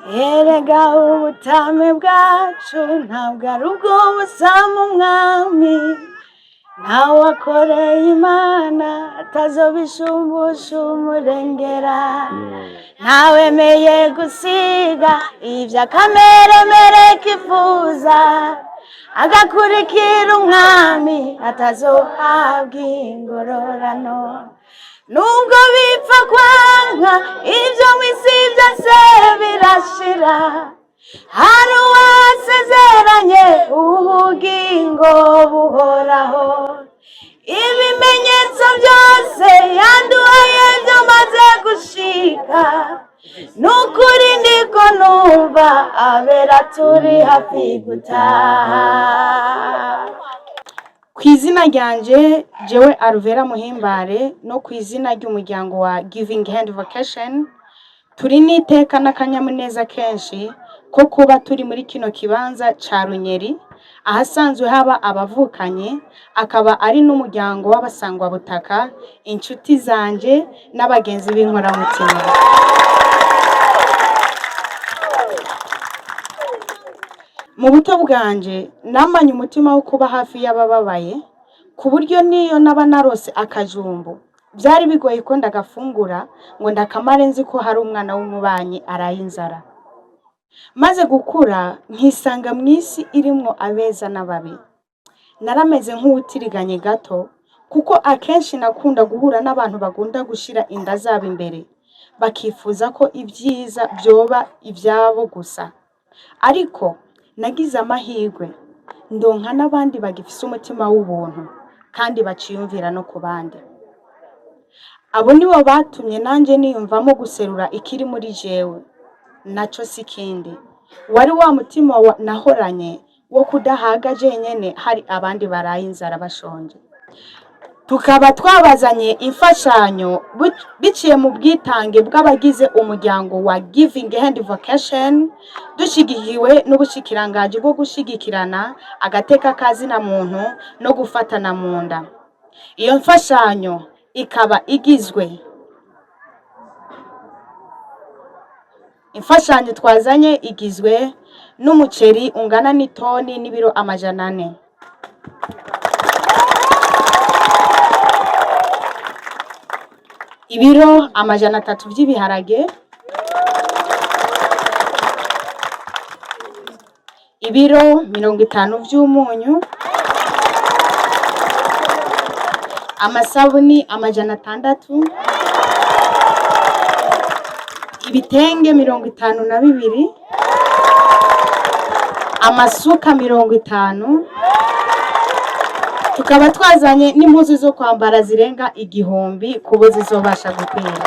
erega ubutame bwacu ntabwo ari ubw'ubusa mu mwami, ntawe akoreye imana atazobishumbusha umurengera, ntawemeye gusiga ibyo akameremere kifuza, agakurikira umwami atazohabwa ingororano. Nubwo bipfa kwanka ibyo mu isi byose birashira, hari uwasezeranye ubugingo buhoraho. Ibimenyetso byose yaduhaye byamaze gushika, nukuri ndiko numva abera turi hafi gutaha. Kw'izina ryanje jewe Alvera Muhimbare no kw'izina ry'umuryango wa Giving Hand Vacation, turi n'iteka n'akanyamuneza kenshi ko kuba turi muri kino kibanza ca Runyeri, ahasanzwe haba abavukanye, akaba ari n'umuryango w'abasangwa butaka, inshuti zanje n'abagenzi b'inkoramutima. Mu buto bwanje namanye umutima wo kuba hafi y'abababaye, ku buryo niyo naba narose akajumbu byari bigoye ko ndagafungura ngo ndakamare nzi ko hari umwana w'umubanyi araye inzara. Maze gukura nkisanga mw'isi irimwo abeza n'ababi, narameze nk'uwutiriganye gato, kuko akenshi nakunda guhura n'abantu bagunda gushira inda zabo imbere, bakifuza ko ibyiza byoba ibyabo gusa. Ariko nagize amahirwe ndonka n'abandi bagifise umutima w'ubuntu kandi baciyumvira no ku bandi. Abo nibo batumye nanje niyumvamo guserura ikiri muri jewe, naco sikindi wari wa mutima nahoranye wo kudahaga jenyene hari abandi baraye inzara bashonje. Tukaba twabazanye imfashanyo biciye mu bwitange bw'abagize umuryango wa Giving Hand Vacation, dushigikiwe n'ubushikirangaji bwo gushigikirana agateka kazina muntu no gufatana mu nda. Iyo mfashanyo ikaba igizwe, imfashanyo twazanye igizwe n'umuceri ungana n'itoni n'ibiro 400, ibiro 300 by'ibiharage, ibiro 50 by'umunyu, amasabuni 600, ibitenge 52, amasuka 50, tukaba twazanye n'impuzu zo kwambara zirenga 1000 kubo zizobasha gukwira.